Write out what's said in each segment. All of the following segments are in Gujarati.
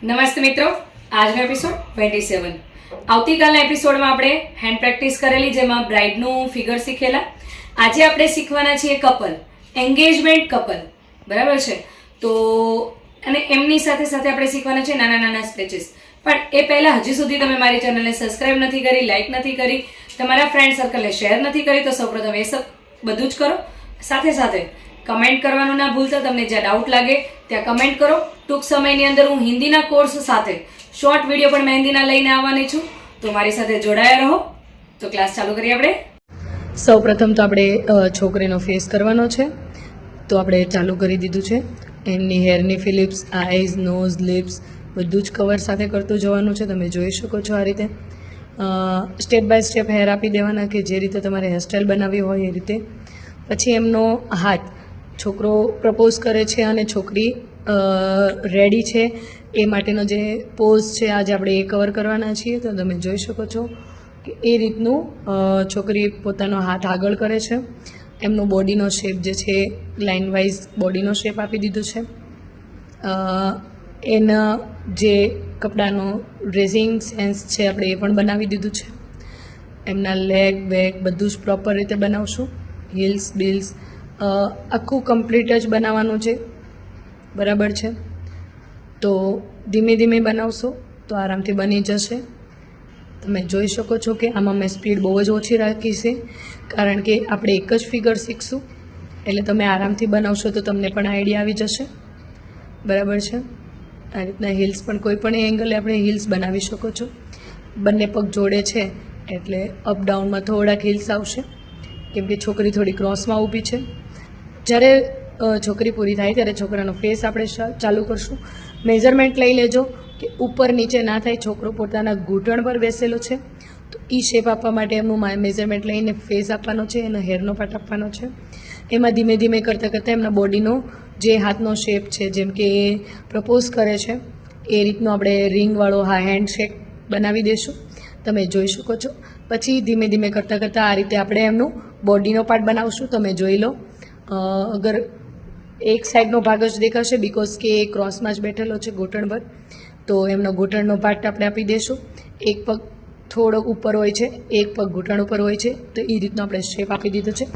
નમસ્તે મિત્રો, આજનો એપિસોડ 27. આવતીકાલના એપિસોડમાં આપણે હેન્ડ પ્રેક્ટિસ કરેલી, જેમાં બ્રાઇડનું ફિગર શીખેલા. આજે આપણે શીખવાના છીએ કપલ, એન્ગેજમેન્ટ કપલ, બરાબર છે. તો અને એમની સાથે સાથે આપણે શીખવાના છે નાના નાના સ્કેચીસ. પણ એ પહેલાં હજી સુધી તમે મારી ચેનલને સબસ્ક્રાઇબ નથી કરી, લાઇક નથી કરી, તમારા ફ્રેન્ડ સર્કલને શેર નથી કરી, તો સૌપ્રથમ એ બધું જ કરો. સાથે સાથે કમેન્ટ કરવાનું ના ભૂલતા. તમને જ્યાં ડાઉટ લાગે ત્યાં કમેન્ટ કરો. ટૂંક સમયની અંદર હું હિન્દીના કોર્સ સાથે શોર્ટ વિડીયો પણ મહેંદીના લઈને આવવાની છું, તો મારી સાથે જોડાયા રહો. તો ક્લાસ ચાલુ કરીએ આપણે. સૌપ્રથમ તો આપણે છોકરીનો ફેસ કરવાનો છે, તો આપણે ચાલુ કરી દીધું છે. એમની હેરની ફિલિપ્સ, આઈઝ, નોઝ, લિપ્સ બધું જ કવર સાથે કરતું જવાનું છે. તમે જોઈ શકો છો આ રીતે સ્ટેપ બાય સ્ટેપ હેર આપી દેવાના, કે જે રીતે તમારે હેરસ્ટાઈલ બનાવવી હોય એ રીતે. પછી એમનો હાથ, છોકરો પ્રપોઝ કરે છે અને છોકરી રેડી છે એ માટેનો જે પોઝ છે, આજે આપણે એ કવર કરવાના છીએ. તો તમે જોઈ શકો છો કે એ રીતનું છોકરી પોતાનો હાથ આગળ કરે છે. એમનો બોડીનો શેપ જે છે લાઇન વાઇઝ બોડીનો શેપ આપી દીધો છે. એના જે કપડાનો ડ્રેસિંગ સેન્સ છે આપણે એ પણ બનાવી દીધું છે. એમના લેગ વેગ બધું જ પ્રોપર રીતે બનાવશું. હિલ્સ બિલ્સ આખું કમ્પ્લીટ જ બનાવવાનું છે, બરાબર છે. તો ધીમે ધીમે બનાવશો તો આરામથી બની જશે. તમે જોઈ શકો છો કે આમાં મેં સ્પીડ બહુ જ ઓછી રાખી છે, કારણ કે આપણે એક જ ફિગર શીખશું, એટલે તમે આરામથી બનાવશો તો તમને પણ આઈડિયા આવી જશે, બરાબર છે. આ રીતના હિલ્સ પણ કોઈ પણ એંગલે આપણે હિલ્સ બનાવી શકો છો. બંને પગ જોડે છે એટલે અપડાઉનમાં થોડાક હિલ્સ આવશે, કેમ કે છોકરી થોડી ક્રોસમાં ઊભી છે. જ્યારે છોકરી પૂરી થાય ત્યારે છોકરાનો ફેસ આપણે ચાલુ કરશું. મેઝરમેન્ટ લઈ લેજો કે ઉપર નીચે ના થાય. છોકરો પોતાના ઘૂંટણ પર બેસેલો છે, તો એ શેપ આપવા માટે એમનું મેઝરમેન્ટ લઈને ફેસ આપવાનો છે, એનો હેરનો પાર્ટ આપવાનો છે. એમાં ધીમે ધીમે કરતાં કરતાં એમના બોડીનો જે હાથનો શેપ છે, જેમ કે એ પ્રપોઝ કરે છે એ રીતનો આપણે રિંગવાળો હેન્ડ શેપ બનાવી દઈશું. તમે જોઈ શકો છો. પછી ધીમે ધીમે કરતાં કરતાં આ રીતે આપણે એમનું બોડીનો પાર્ટ બનાવશું. તમે જોઈ લો, અગર એક સાઈડનો ભાગ જ દેખાશે, બિકોઝ કે એ ક્રોસમાં જ બેઠેલો છે ઘૂંટણ પર, તો એમનો ઘૂંટણનો પાર્ટ આપણે આપી દઈશું. એક પગ થોડોક ઉપર હોય છે, એક પગ ઘૂંટણ ઉપર હોય છે, તો એ રીતનો આપણે શેપ આપી દીધો છે.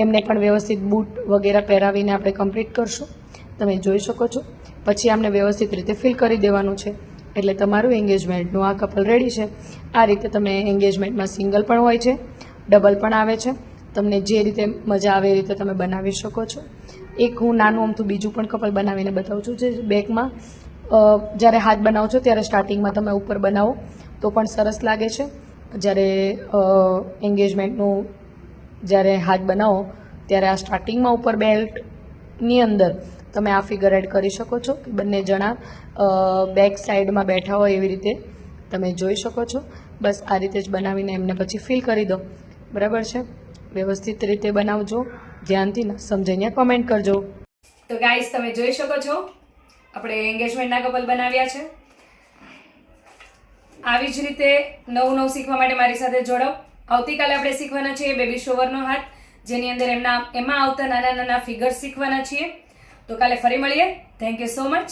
એમને પણ વ્યવસ્થિત બૂટ વગેરે પહેરાવીને આપણે કમ્પ્લીટ કરશું. તમે જોઈ શકો છો. પછી આમને વ્યવસ્થિત રીતે ફિલ કરી દેવાનું છે, એટલે તમારું એન્ગેજમેન્ટનું આ કપલ રેડી છે. આ રીતે તમે એન્ગેજમેન્ટમાં સિંગલ પણ હોય છે, ડબલ પણ આવે છે. તમને જે રીતે મજા આવે એ રીતે તમે બનાવી શકો છો. એક હું નાનું અમથું બીજું પણ કપલ બનાવીને બતાવું છું, જે બેકમાં જ્યારે હાથ બનાવો છો ત્યારે સ્ટાર્ટિંગમાં તમે ઉપર બનાવો તો પણ સરસ લાગે છે. જ્યારે એન્ગેજમેન્ટનું જ્યારે હાથ બનાવો ત્યારે આ સ્ટાર્ટિંગમાં ઉપર બેલ્ટની અંદર તમે આ ફિગર એડ કરી શકો છો, કે બંને જણા બેક સાઈડમાં બેઠા હોય એવી રીતે તમે જોઈ શકો છો. બસ આ રીતે જ બનાવીને એમને પછી ફિલ કરી દો, બરાબર છે. વ્યવસ્થિત રીતે બનાવજો, ધ્યાનથી સમજીને કમેન્ટ કરજો. તો ગાઈસ, તમે જોઈ શકો છો આપણે એન્ગેજમેન્ટના કપલ બનાવ્યા છે. આવી જ રીતે નવું નવું શીખવા માટે મારી સાથે જોડાઓ. આવતીકાલે આપણે શીખવાના છીએ બેબી શોવરનો હાથ, જેની અંદર એમાં આવતા નાના નાના ફિગર્સ શીખવાના છીએ. તો કાલે ફરી મળીએ. Thank you so much.